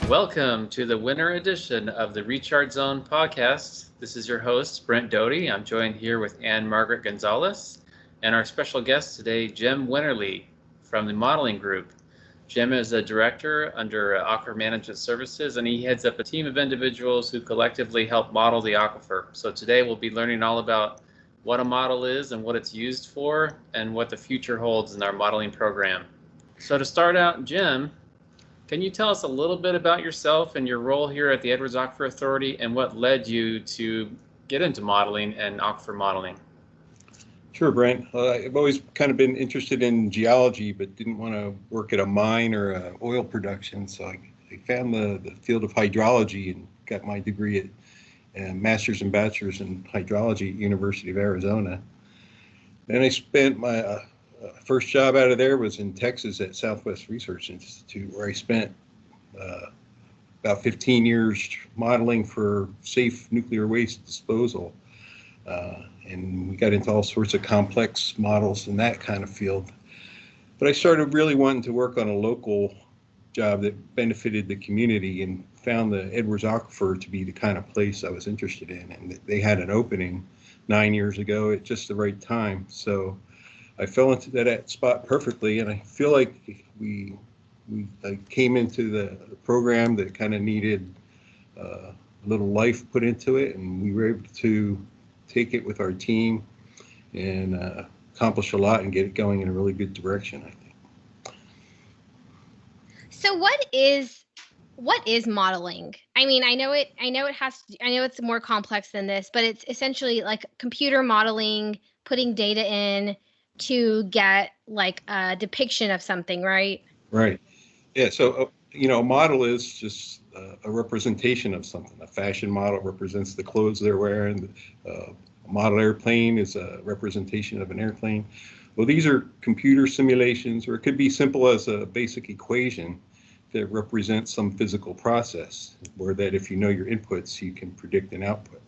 Welcome to the winter edition of the Recharge Zone podcast. This is your host, Brent Doty. I'm joined here with Ann-Margaret Gonzalez and our special guest today, Jim Winterle from the modeling group. Jim is a director under Aquifer Management Services, and he heads up a team of individuals who collectively help model the aquifer. So today we'll be learning all about what a model is and what it's used for and what the future holds in our modeling program. So to start out, Jim, can you tell us a little bit about yourself and your role here at the Edwards Aquifer Authority and what led you to get into modeling and aquifer modeling? Sure, Brent. I've always kind of been interested in geology, but didn't want to work at a mine or oil production. So I found the field of hydrology and got my degree at master's and bachelor's in hydrology at University of Arizona. Then I spent my first job out of there was in Texas at Southwest Research Institute, where I spent about 15 years modeling for safe nuclear waste disposal. And we got into all sorts of complex models in that kind of field. But I started really wanting to work on a local job that benefited the community and found the Edwards Aquifer to be the kind of place I was interested in. And they had an opening 9 years ago at just the right time. So I fell into that spot perfectly, and I feel like we came into the program that kind of needed a little life put into it, and we were able to take it with our team and accomplish a lot and get it going in a really good direction, I think. So what is modeling? I mean, I know it's more complex than this, but it's essentially like computer modeling, putting data in to get like a depiction of something, right? Right. Yeah. So, a model is just a representation of something. A fashion model represents the clothes they're wearing. A model airplane is a representation of an airplane. Well, these are computer simulations, or it could be simple as a basic equation that represents some physical process, where that if you know your inputs, you can predict an output.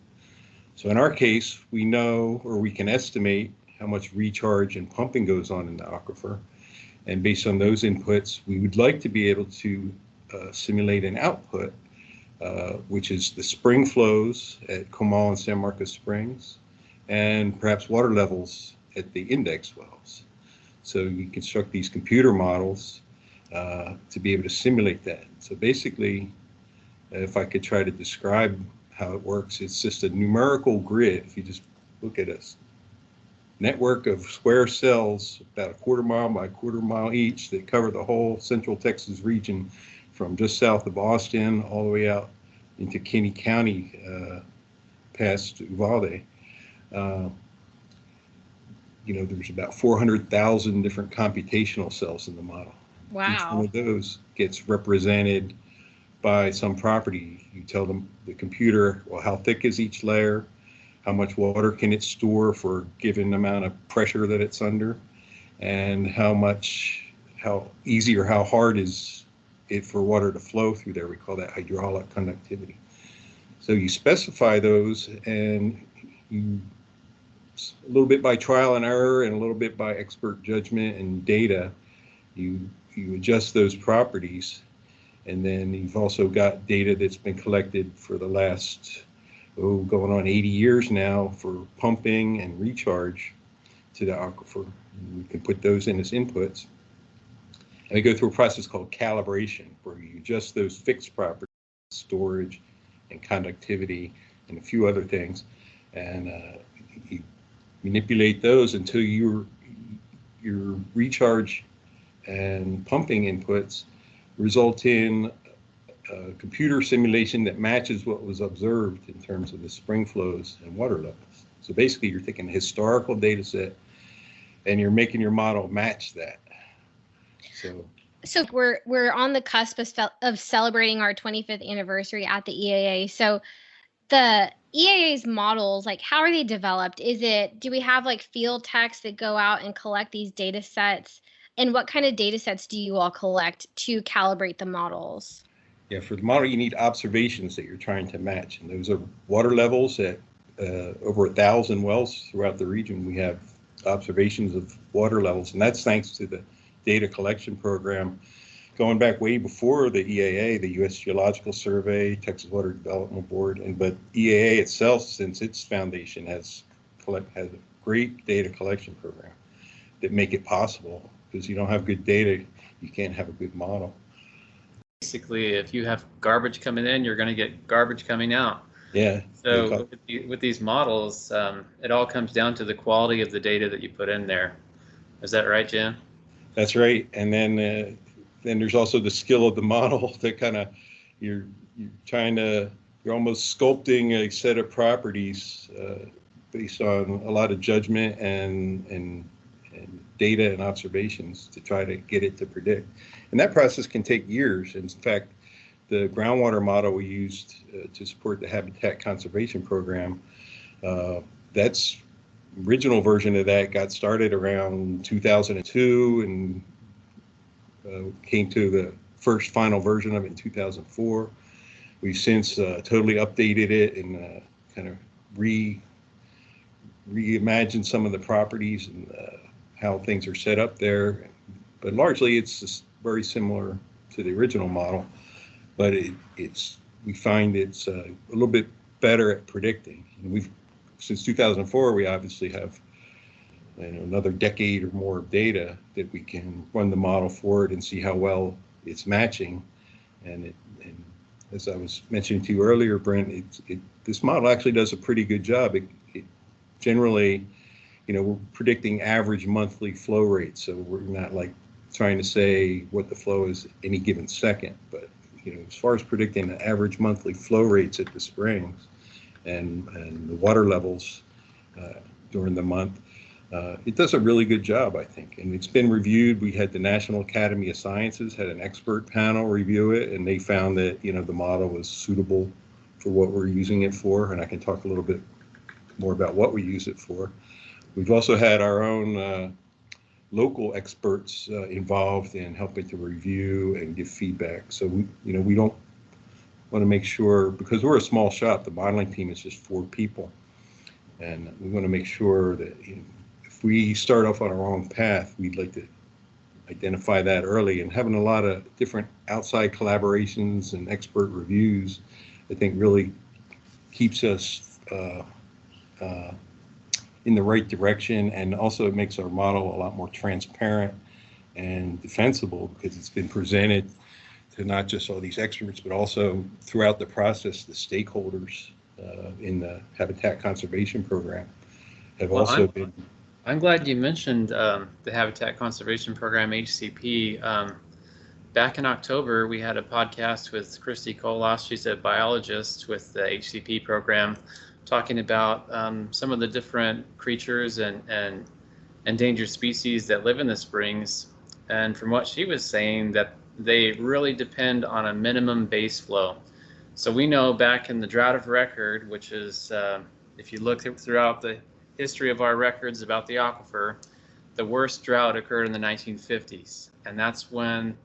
So in our case, we know, or we can estimate, how much recharge and pumping goes on in the aquifer. And based on those inputs, we would like to be able to simulate an output, which is the spring flows at Comal and San Marcos Springs, and perhaps water levels at the index wells. So you construct these computer models to be able to simulate that. So basically, if I could try to describe how it works, it's just a numerical grid. If you just look at a network of square cells about a quarter mile by a quarter mile each that cover the whole Central Texas region from just south of Austin all the way out into Kinney County past Uvalde. There's about 400,000 different computational cells in the model. Wow. Each one of those gets represented by some property. You tell them, the computer, well, how thick is each layer? How much water can it store for a given amount of pressure that it's under? And how easy or how hard is it for water to flow through there? We call that hydraulic conductivity. So you specify those, and you, a little bit by trial and error and a little bit by expert judgment and data, you adjust those properties. And then you've also got data that's been collected for the last going on 80 years now for pumping and recharge to the aquifer. We can put those in as inputs. And we go through a process called calibration, where you adjust those fixed properties, storage and conductivity and a few other things. And you manipulate those until your recharge and pumping inputs result in a computer simulation that matches what was observed in terms of the spring flows and water levels. So basically, you're taking a historical data set and you're making your model match that. So we're on the cusp of celebrating our 25th anniversary at the EAA. So the EAA's models, like, how are they developed? Do we have like field techs that go out and collect these data sets? And what kind of data sets do you all collect to calibrate the models? Yeah, for the model, you need observations that you're trying to match. And those are water levels at over 1,000 wells throughout the region. We have observations of water levels, and that's thanks to the data collection program going back way before the EAA, the U.S. Geological Survey, Texas Water Development Board, but EAA itself, since its foundation, has a great data collection program that make it possible. Because you don't have good data, you can't have a good model. Basically, if you have garbage coming in, you're going to get garbage coming out. Yeah. So with these models, it all comes down to the quality of the data that you put in there. Is that right, Jim? That's right. And then there's also the skill of the model that kind of you're almost sculpting a set of properties based on a lot of judgment and data and observations to try to get it to predict. And that process can take years. In fact, the groundwater model we used to support the Habitat Conservation Program, that's original version of that got started around 2002 and came to the first final version of it in 2004. We've since totally updated it and kind of reimagined some of the properties and how things are set up there. But largely it's just very similar to the original model, but we find it's a little bit better at predicting. And since 2004, we obviously have another decade or more of data that we can run the model forward and see how well it's matching. And as I was mentioning to you earlier, Brent, this model actually does a pretty good job. It generally, we're predicting average monthly flow rates, so we're not like trying to say what the flow is any given second, but as far as predicting the average monthly flow rates at the springs and the water levels during the month, it does a really good job, I think. And it's been reviewed. We had the National Academy of Sciences had an expert panel review it, and they found that the model was suitable for what we're using it for. And I can talk a little bit more about what we use it for. We've also had our own local experts involved in helping to review and give feedback. So we don't want to make sure, because we're a small shop, the modeling team is just 4 people, and we want to make sure that if we start off on a wrong path, we'd like to identify that early. And having a lot of different outside collaborations and expert reviews, I think really keeps us in the right direction, and also it makes our model a lot more transparent and defensible because it's been presented to not just all these experts, but also throughout the process, the stakeholders in the Habitat Conservation Program have been. I'm glad you mentioned the Habitat Conservation Program, HCP. Back in October, we had a podcast with Christy Kolas. She's a biologist with the HCP program, talking about some of the different creatures and endangered species that live in the springs. And from what she was saying, that they really depend on a minimum base flow. So we know back in the drought of record, which is, if you look throughout the history of our records about the aquifer, the worst drought occurred in the 1950s. And that's when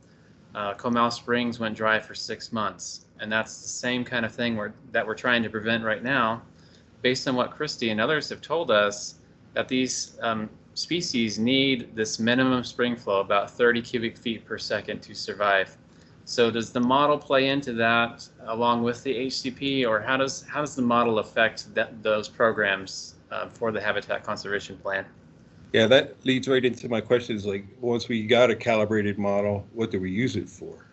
Comal Springs went dry for 6 months. And that's the same kind of thing that we're trying to prevent right now, based on what Christy and others have told us, that these species need this minimum spring flow, about 30 cubic feet per second, to survive. So does the model play into that along with the HCP, or how does the model affect those programs for the Habitat Conservation Plan? Yeah, that leads right into my questions. Like, once we got a calibrated model, what do we use it for?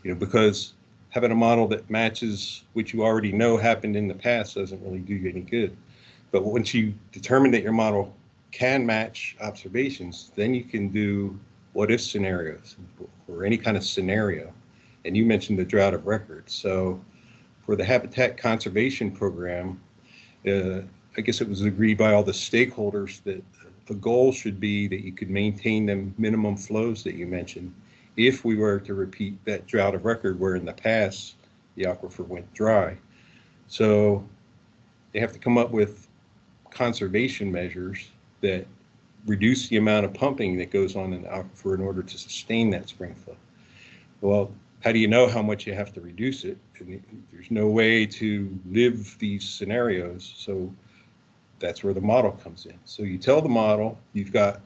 Because having a model that matches what you already know happened in the past doesn't really do you any good. But once you determine that your model can match observations, then you can do what-if scenarios or any kind of scenario. And you mentioned the drought of record. So for the Habitat Conservation Program, I guess it was agreed by all the stakeholders that the goal should be that you could maintain the minimum flows that you mentioned if we were to repeat that drought of record where in the past the aquifer went dry. So they have to come up with conservation measures that reduce the amount of pumping that goes on in the aquifer in order to sustain that spring flow. Well, how do you know how much you have to reduce it? There's no way to live these scenarios, so that's where the model comes in. So you tell the model you've got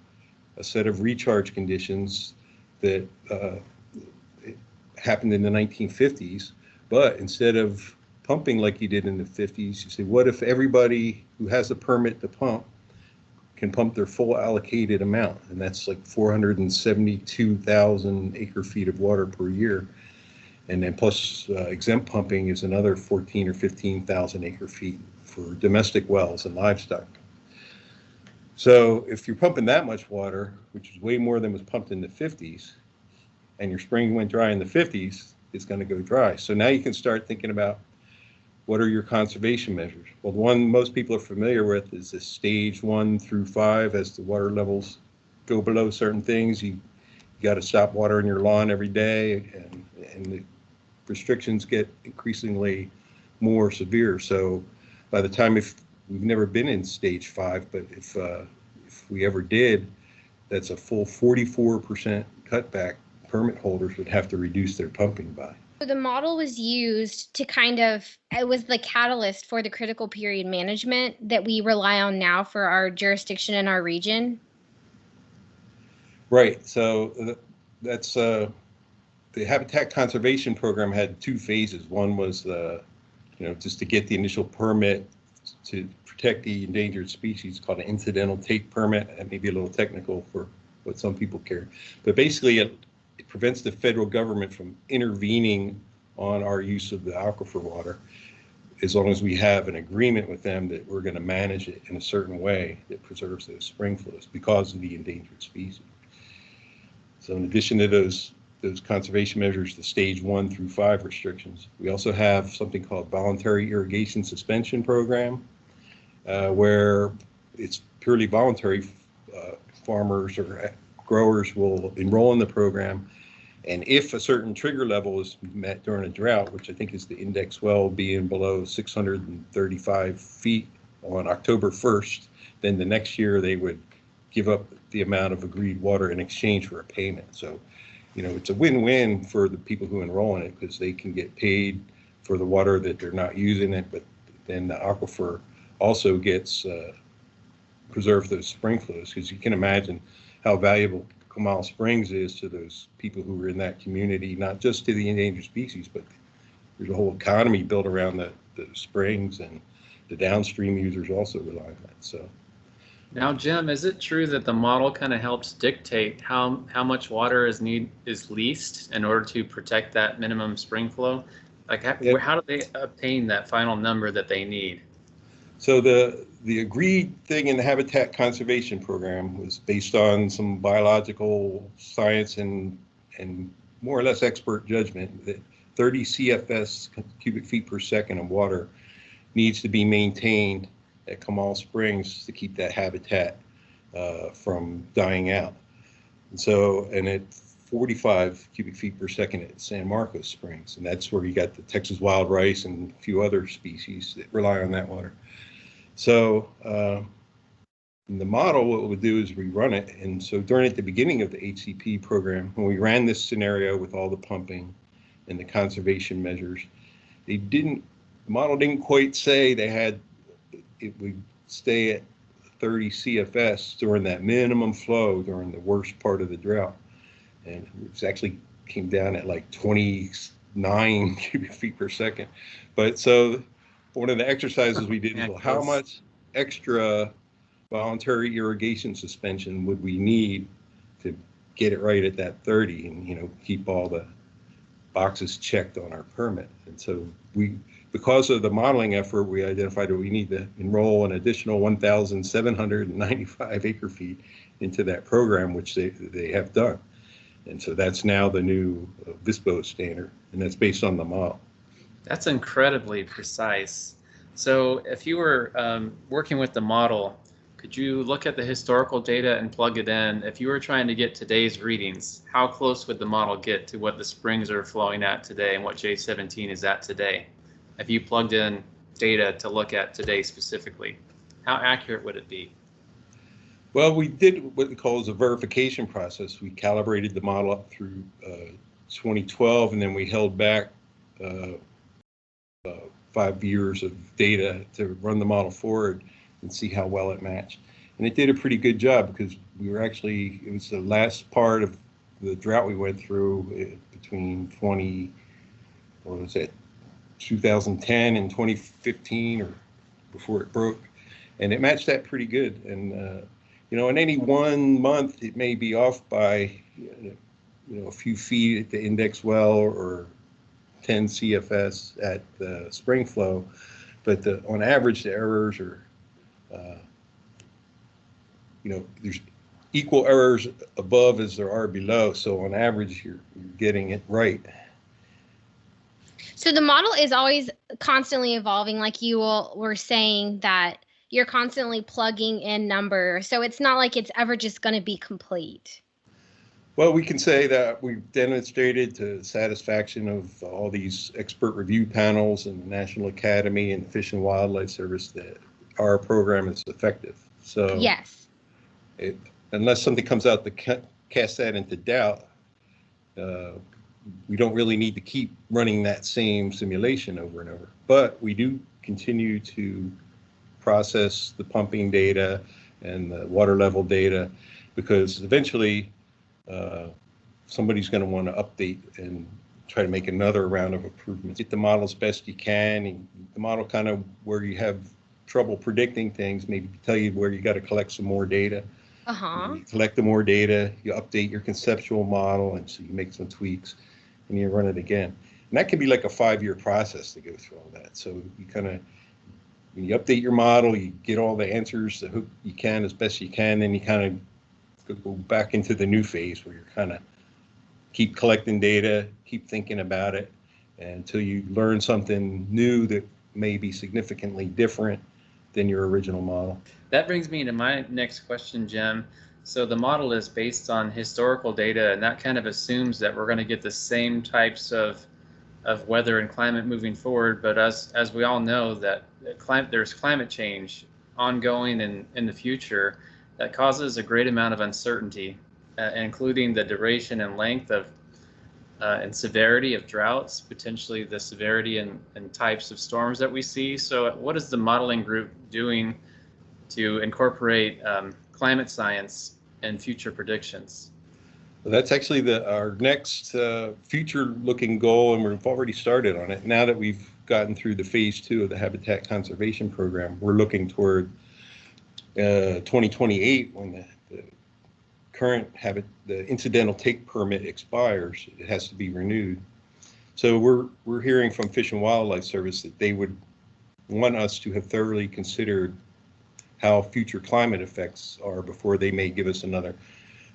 a set of recharge conditions that happened in the 1950s. But instead of pumping like you did in the 50s, you say, what if everybody who has a permit to pump can pump their full allocated amount? And that's like 472,000 acre feet of water per year. And then plus exempt pumping is another 14 or 15,000 acre feet for domestic wells and livestock. So if you're pumping that much water, which is way more than was pumped in the 50s, and your spring went dry in the 50s, it's going to go dry. So now you can start thinking about what are your conservation measures? Well, the one most people are familiar with is the stage 1 through 5. As the water levels go below certain things, you got to stop watering your lawn every day, and the restrictions get increasingly more severe. So by the time, if we've never been in stage 5, but if we ever did, that's a full 44% cutback permit holders would have to reduce their pumping by. So the model was used to it was the catalyst for the critical period management that we rely on now for our jurisdiction and our region. Right. So that's the Habitat Conservation Program had 2 phases. One was just to get the initial permit to protect the endangered species, called an incidental take permit. That may be a little technical for what some people care, but basically it prevents the federal government from intervening on our use of the aquifer water, as long as we have an agreement with them that we're going to manage it in a certain way that preserves those spring flows because of the endangered species. So in addition to those conservation measures, the stage 1 through 5 restrictions, we also have something called voluntary irrigation suspension program, where it's purely voluntary. Farmers or growers will enroll in the program, and if a certain trigger level is met during a drought, which I think is the index well being below 635 feet on October 1st, then the next year they would give up the amount of agreed water in exchange for a payment. So, it's a win-win for the people who enroll in it, because they can get paid for the water that they're not using it, but then the aquifer also gets preserve those spring flows, because you can imagine how valuable Comal Springs is to those people who are in that community, not just to the endangered species, but there's a whole economy built around the springs, and the downstream users also rely on that. So now, Jim, is it true that the model kind of helps dictate how much water is leased in order to protect that minimum spring flow? Like, how do they obtain that final number that they need? So the agreed thing in the Habitat Conservation Program was based on some biological science and more or less expert judgment that 30 CFS, cubic feet per second, of water needs to be maintained at Comal Springs to keep that habitat from dying out. And at 45 cubic feet per second at San Marcos Springs, and that's where you got the Texas wild rice and a few other species that rely on that water. So in the model, what we'll do is rerun it. And so at the beginning of the HCP program, when we ran this scenario with all the pumping and the conservation measures, the model didn't quite say it would stay at 30 CFS during that minimum flow during the worst part of the drought. And it actually came down at like 29 cubic feet per second. But so one of the exercises we did is, well, how much extra voluntary irrigation suspension would we need to get it right at that 30 and, keep all the boxes checked on our permit? And so because of the modeling effort, we identified that we need to enroll an additional 1,795 acre feet into that program, which they have done. And so that's now the new VSBO standard, and that's based on the model. That's incredibly precise. So if you were working with the model, could you look at the historical data and plug it in? If you were trying to get today's readings, how close would the model get to what the springs are flowing at today and what J17 is at today? If you plugged in data to look at today specifically, how accurate would it be? Well, we did what we call a verification process. We calibrated the model up through 2012, and then we held back 5 years of data to run the model forward and see how well it matched. And it did a pretty good job because we were actually, it was the last part of the drought we went through between 2010 and 2015 or before it broke. And it matched that pretty good. And, in any 1 month, it may be off by, a few feet at the index well or 10 CFS at the spring flow. But on average, the errors are, there's equal errors above as there are below. So on average, you're getting it right. So the model is always constantly evolving, like you were saying that you're constantly plugging in numbers. So it's not like it's ever just going to be complete. Well, we can say that we've demonstrated to satisfaction of all these expert review panels and the National Academy and the Fish and Wildlife Service that our program is effective. So yes, unless something comes out to cast that into doubt, we don't really need to keep running that same simulation over and over. But we do continue to process the pumping data and the water level data, because eventually somebody's going to want to update and try to make another round of improvements. Get the model as best you can, and the model kind of where you have trouble predicting things, maybe tell you where you got to collect some more data. You collect the more data, you update your conceptual model, and so you make some tweaks, and you run it again. And that can be like a 5-year process to go through all that. So you kind of, when you update your model, you get all the answers that you can as best you can, then you kind of go back into the new phase where you're kind of keep collecting data, keep thinking about it until you learn something new that may be significantly different than your original model. That brings me to my next question, Jim. So the model is based on historical data, and that kind of assumes that we're going to get the same types of weather and climate moving forward. But as we all know, that there's climate change ongoing in the future that causes a great amount of uncertainty, including the duration and length of and severity of droughts, potentially the severity and types of storms that we see. So what is the modeling group doing to incorporate climate science and future predictions? Well, that's actually our next future-looking goal, and we've already started on it. Now that we've gotten through the phase 2 of the Habitat Conservation Program, we're looking toward 2028 when the current the incidental take permit expires. It has to be renewed. So we're hearing from Fish and Wildlife Service that they would want us to have thoroughly considered how future climate effects are before they may give us another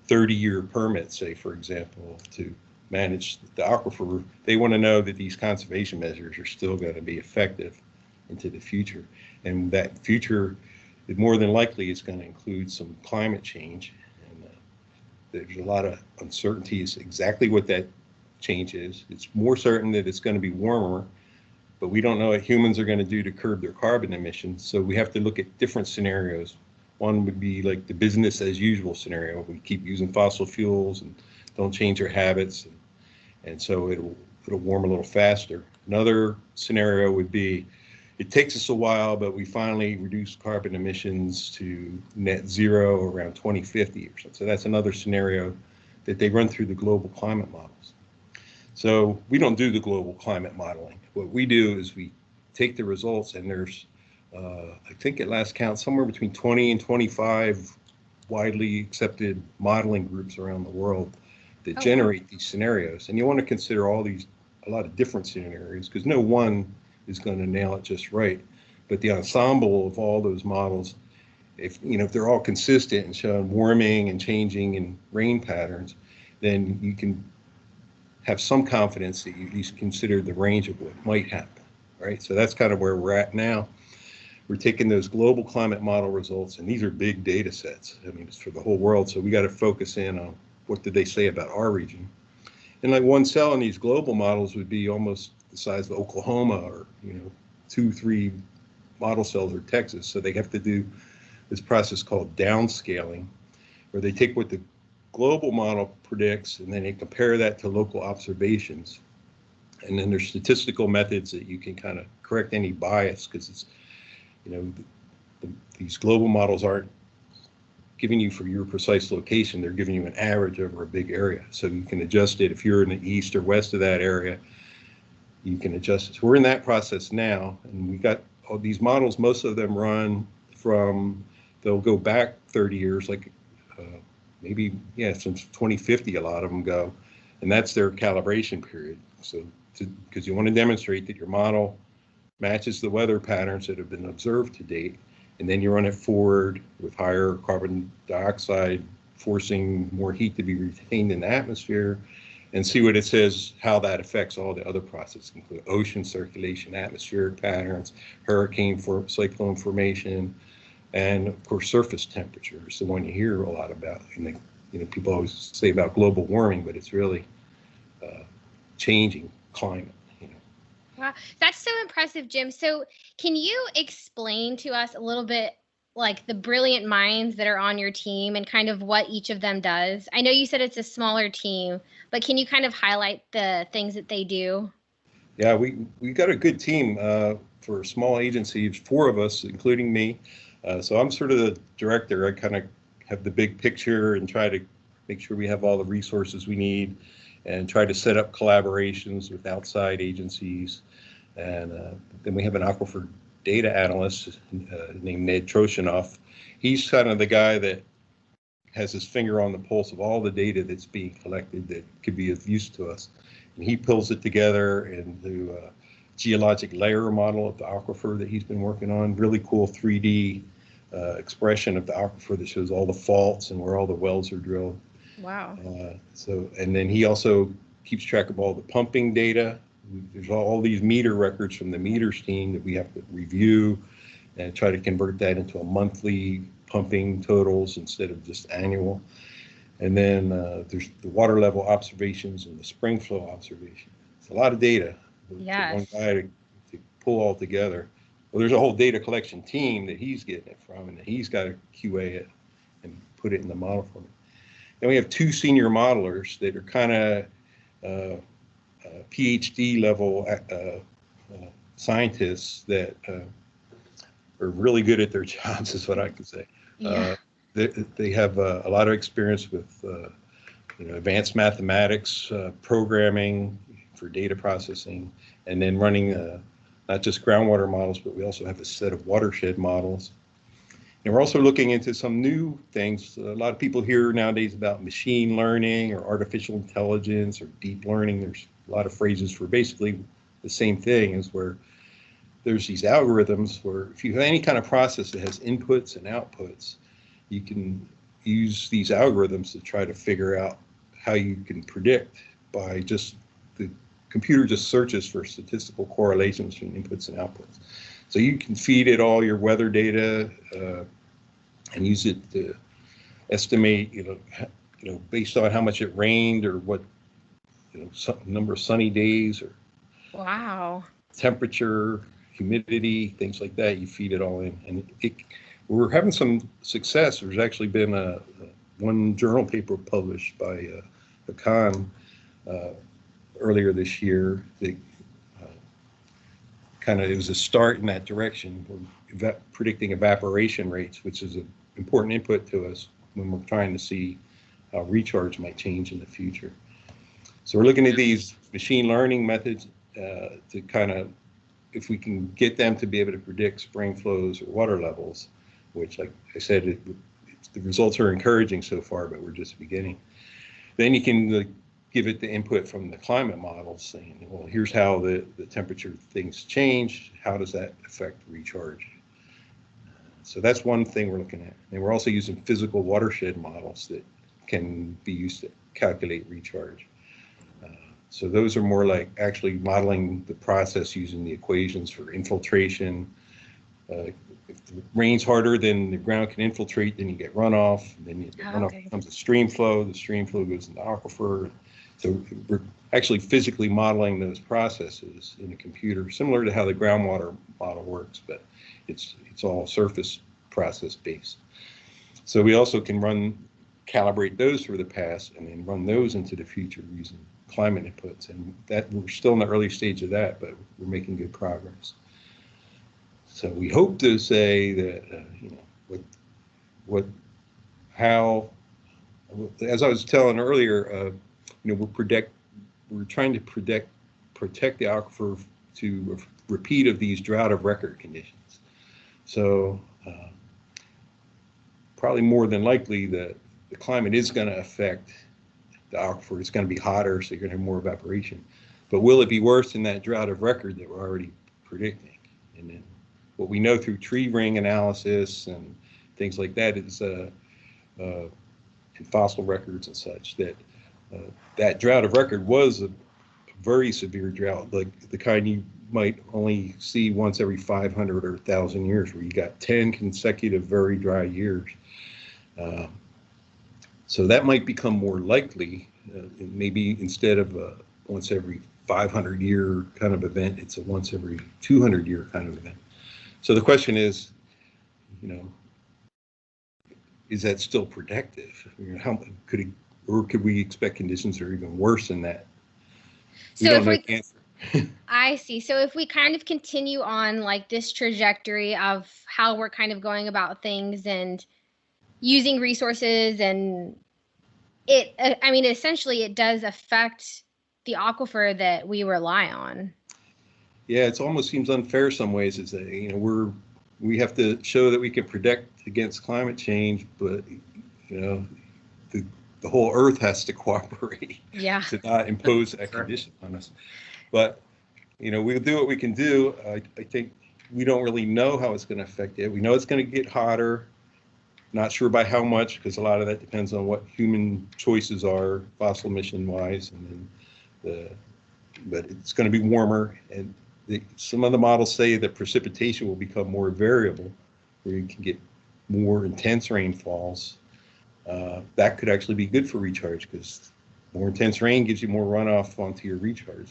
30-year permit, say, for example, to manage the aquifer. They want to know that these conservation measures are still going to be effective into the future. And that future, it more than likely is going to include some climate change. And there's a lot of uncertainties exactly what that change is. It's more certain that it's going to be warmer, but we don't know what humans are going to do to curb their carbon emissions. So we have to look at different scenarios. One would be like the business as usual scenario. We keep using fossil fuels and don't change our habits. And so it'll warm a little faster. Another scenario would be, it takes us a while, but we finally reduce carbon emissions to net zero around 2050 or something. So that's another scenario that they run through the global climate models. So we don't do the global climate modeling. What we do is we take the results, and there's, I think at last count, somewhere between 20 and 25 widely accepted modeling groups around the world that generate these scenarios. And you want to consider a lot of different scenarios, because no one is going to nail it just right. But the ensemble of all those models, if they're all consistent and showing warming and changing in rain patterns, then you can have some confidence that you at least consider the range of what might happen, right? So that's kind of where we're at now. We're taking those global climate model results, and these are big data sets. I mean, it's for the whole world, so we got to focus in on what did they say about our region. And like one cell in these global models would be almost the size of Oklahoma, or 2-3 model cells or Texas. So they have to do this process called downscaling, where they take what the global model predicts and then they compare that to local observations. And then there's statistical methods that you can kind of correct any bias, because it's, these global models aren't giving you for your precise location, they're giving you an average over a big area. So you can adjust it if you're in the east or west of that area, you can adjust it. So we're in that process now, and we got all these models, most of them run from, they'll go back 30 years, like maybe, yeah, since 2050, a lot of them go, and that's their calibration period. So because you want to demonstrate that your model matches the weather patterns that have been observed to date, and then you run it forward with higher carbon dioxide, forcing more heat to be retained in the atmosphere, and see what it says, how that affects all the other processes, including ocean circulation, atmospheric patterns, cyclone formation, and of course surface temperature is the one you hear a lot about. And people always say about global warming, but it's really changing climate. Wow, that's so impressive, Jim. So can you explain to us a little bit like the brilliant minds that are on your team and kind of what each of them does? I know you said it's a smaller team, but can you kind of highlight the things that they do? Yeah, we got a good team for a small agency, 4 of us, including me. So I'm sort of the director. I kind of have the big picture and try to make sure we have all the resources we need and try to set up collaborations with outside agencies. And then we have an aquifer data analyst named Ned Troshinoff. He's kind of the guy that has his finger on the pulse of all the data that's being collected that could be of use to us. And he pulls it together into a geologic layer model of the aquifer that he's been working on. Really cool 3D expression of the aquifer that shows all the faults and where all the wells are drilled. Wow. And then he also keeps track of all the pumping data. There's all these meter records from the meters team that we have to review and try to convert that into a monthly pumping totals instead of just annual. And then there's the water level observations and the spring flow observation. It's a lot of data for one guy to pull all together. Well, there's a whole data collection team that he's getting it from, and he's got to QA it and put it in the model for me. Then we have 2 senior modelers that are kind of PhD level scientists that are really good at their jobs, is what I can say. Yeah. They have a lot of experience with advanced mathematics, programming for data processing, and then running not just groundwater models, but we also have a set of watershed models. And we're also looking into some new things. A lot of people hear nowadays about machine learning or artificial intelligence or deep learning. There's a lot of phrases for basically the same thing, is where there's these algorithms where if you have any kind of process that has inputs and outputs, you can use these algorithms to try to figure out how you can predict by just the computer just searches for statistical correlations between inputs and outputs. So you can feed it all your weather data and use it to estimate, based on how much it rained or what, number of sunny days or Wow. temperature, humidity, things like that. You feed it all in, and we're having some success. There's actually been one journal paper published by Hakan earlier this year that it was a start in that direction. We're predicting evaporation rates, which is an important input to us when we're trying to see how recharge might change in the future. So we're looking at these machine learning methods to kind of, if we can get them to be able to predict spring flows or water levels, which, like I said, the results are encouraging so far, but we're just beginning. Then you can give it the input from the climate models, saying, well, here's how the temperature things change. How does that affect recharge? So that's one thing we're looking at. And we're also using physical watershed models that can be used to calculate recharge. So those are more like actually modeling the process using the equations for infiltration. If it rains harder than the ground can infiltrate, then you get runoff. Then you get runoff becomes a stream flow. The stream flow goes into aquifer. So we're actually physically modeling those processes in a computer, similar to how the groundwater model works, but it's all surface process based. So we also can calibrate those for the past and then run those into the future using climate inputs, and that we're still in the early stage of that, but we're making good progress. So we hope to say that how, as I was telling earlier, we're trying to protect the aquifer to a repeat of these drought of record conditions. So probably more than likely the climate is going to affect the aquifer. It's going to be hotter, so you're going to have more evaporation. But will it be worse than that drought of record that we're already predicting? And then what we know through tree ring analysis and things like that is in fossil records and such, that that drought of record was a very severe drought, like the kind you might only see once every 500 or 1,000 years, where you got 10 consecutive very dry years. So that might become more likely. Maybe instead of a once every 500 year kind of event, it's a once every 200 year kind of event. So the question is, is that still protective? How could we expect conditions that are even worse than that? I see. So if we kind of continue on like this trajectory of how we're kind of going about things and using resources, and essentially it does affect the aquifer that we rely on. Yeah, it almost seems unfair some ways. Is that we have to show that we can protect against climate change, but the whole Earth has to cooperate to not impose that condition on us. But we'll do what we can do. I think we don't really know how it's going to affect it. We know it's going to get hotter. Not sure by how much, because a lot of that depends on what human choices are, fossil emission wise, and then but it's going to be warmer. And some of the models say that precipitation will become more variable, where you can get more intense rainfalls. That could actually be good for recharge, because more intense rain gives you more runoff onto your recharge.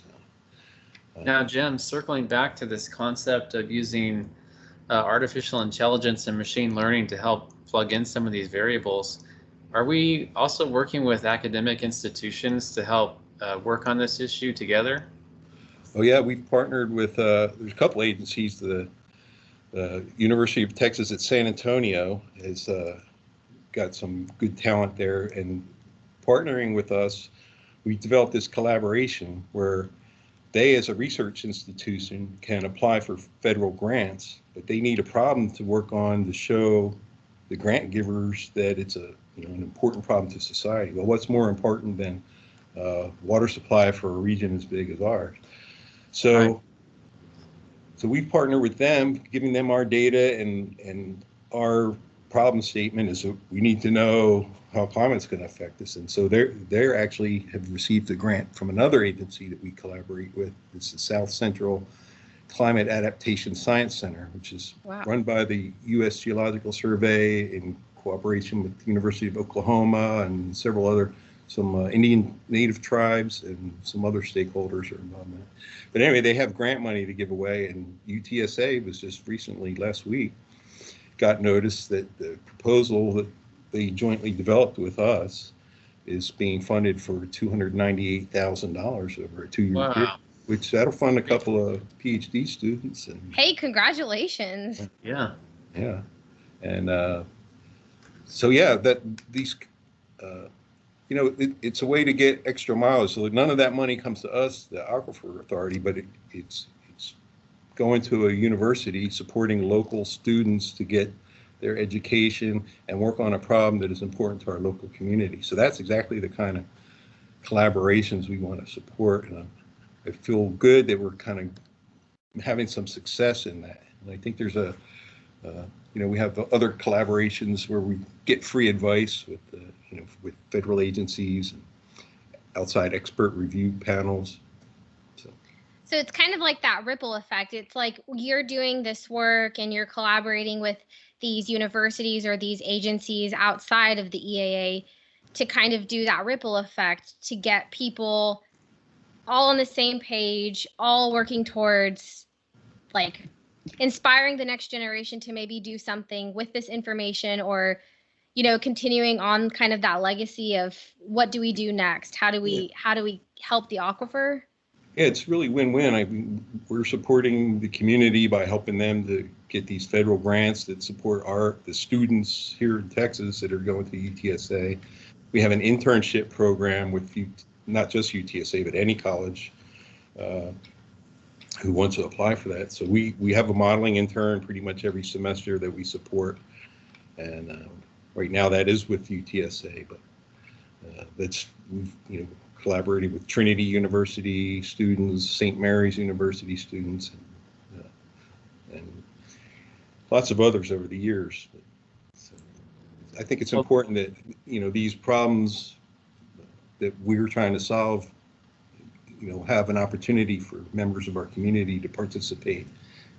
Now, Jim, circling back to this concept of using artificial intelligence and machine learning to help plug in some of these variables, are we also working with academic institutions to help work on this issue together? Oh yeah, we've partnered with there's a couple agencies. The University of Texas at San Antonio has got some good talent there, and partnering with us, we developed this collaboration where they, as a research institution, can apply for federal grants, but they need a problem to work on to show the grant givers that it's an important problem to society. Well, what's more important than water supply for a region as big as ours? So we partner with them, giving them our data, and our problem statement is that we need to know how climate's going to affect us. And so they actually have received a grant from another agency that we collaborate with. It's the South Central Climate Adaptation Science Center, which is run by the U.S. Geological Survey in cooperation with the University of Oklahoma and some Indian native tribes, and some other stakeholders are involved in that. But anyway, they have grant money to give away, and UTSA was just recently, last week, got notice that the proposal that they jointly developed with us is being funded for $298,000 over a 2-year period, which that'll fund a couple of PhD students. And hey, congratulations! Yeah. And so that these. It's a way to get extra mileage. So none of that money comes to us, the Aquifer Authority, but it's going to a university supporting local students to get their education and work on a problem that is important to our local community. So that's exactly the kind of collaborations we want to support. And I feel good that we're kind of having some success in that. And I think there's we have other collaborations where we get free advice with with federal agencies and outside expert review panels. So it's kind of like that ripple effect. It's like you're doing this work and you're collaborating with these universities or these agencies outside of the EAA to kind of do that ripple effect to get people all on the same page, all working towards like inspiring the next generation to maybe do something with this information, or continuing on kind of that legacy of what do we do next? How do we help the aquifer? Yeah, it's really win-win. We're supporting the community by helping them to get these federal grants that support the students here in Texas that are going to UTSA. We have an internship program with not just UTSA, but any college who wants to apply for that. So we have a modeling intern pretty much every semester that we support. And right now that is with UTSA, but we've collaborated with Trinity University students, St. Mary's University students, and lots of others over the years. So I think it's important that these problems that we're trying to solve, have an opportunity for members of our community to participate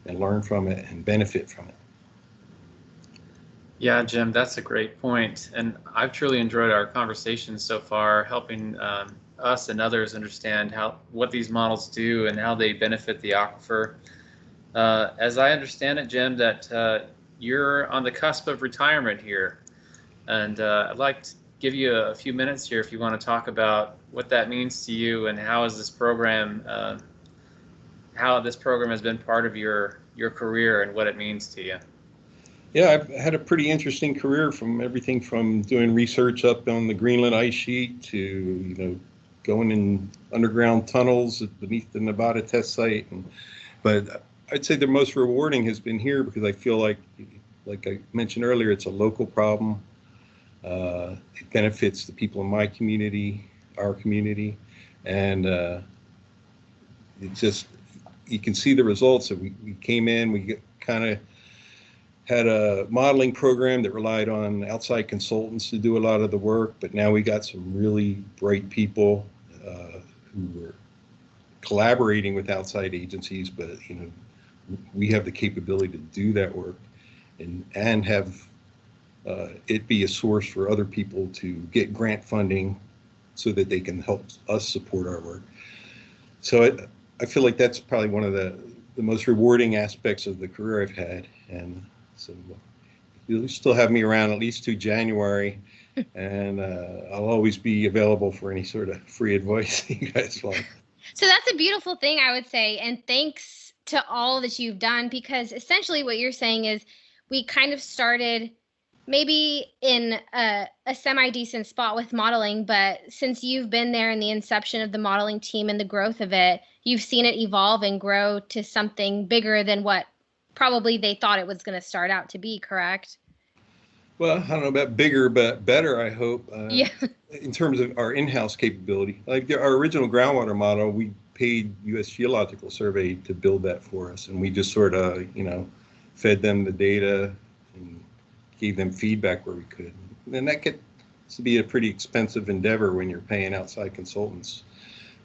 and learn from it and benefit from it. Yeah, Jim, that's a great point. And I've truly enjoyed our conversation so far, helping us and others understand what these models do and how they benefit the aquifer. As I understand it, Jim, that you're on the cusp of retirement here. And I'd like to give you a few minutes here if you want to talk about what that means to you and how this program has been part of your career and what it means to you. Yeah, I've had a pretty interesting career, from everything from doing research up on the Greenland ice sheet to, going in underground tunnels beneath the Nevada test site. But I'd say the most rewarding has been here because I feel like I mentioned earlier, it's a local problem. It benefits the people in my community, our community, and you can see the results. So we came in, we kind of had a modeling program that relied on outside consultants to do a lot of the work, but now we got some really bright people who were collaborating with outside agencies, but we have the capability to do that work and have it be a source for other people to get grant funding so that they can help us support our work. So I feel like that's probably one of the most rewarding aspects of the career I've had. And so you'll still have me around at least to January, and I'll always be available for any sort of free advice you guys want. So that's a beautiful thing, I would say. And thanks to all that you've done, because essentially what you're saying is we kind of started maybe in a semi-decent spot with modeling, but since you've been there in the inception of the modeling team and the growth of it, you've seen it evolve and grow to something bigger than what probably they thought it was going to start out to be, correct? Well, I don't know about bigger, but better, I hope. Yeah. In terms of our in-house capability. Like our original groundwater model, we paid U.S. Geological Survey to build that for us, and we just sort of, fed them the data and gave them feedback where we could. And that gets to be a pretty expensive endeavor when you're paying outside consultants.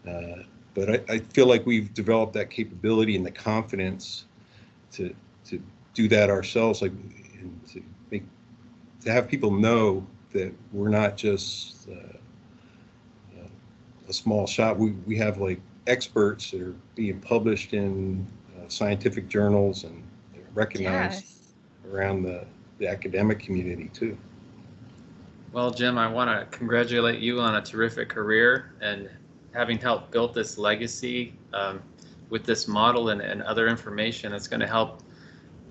But I feel like we've developed that capability and the confidence to do that ourselves, and to have people know that we're not just a small shop. We have experts that are being published in scientific journals and they're recognized around the academic community too. Well, Jim, I want to congratulate you on a terrific career and having helped build this legacy with this model and other information that's going to help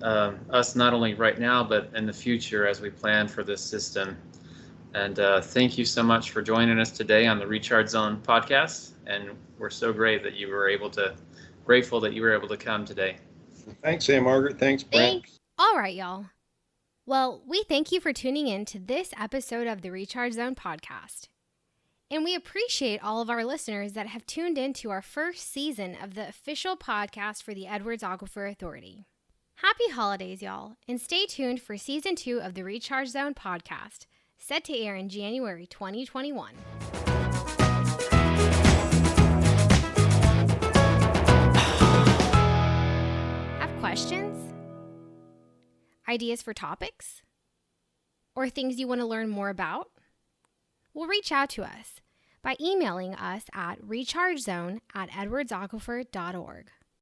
us not only right now, but in the future as we plan for this system. And thank you so much for joining us today on the Recharge Zone podcast. And we're so grateful that you were able to come today. Thanks, Ann-Margaret. Thanks, Brent. Thanks. All right, y'all. Well, we thank you for tuning in to this episode of the Recharge Zone podcast. And we appreciate all of our listeners that have tuned in to our first season of the official podcast for the Edwards Aquifer Authority. Happy holidays, y'all, and stay tuned for Season 2 of the Recharge Zone podcast, set to air in January 2021. Have questions? Ideas for topics? Or things you want to learn more about? Well, reach out to us by emailing us at rechargezone@edwardsaquifer.org.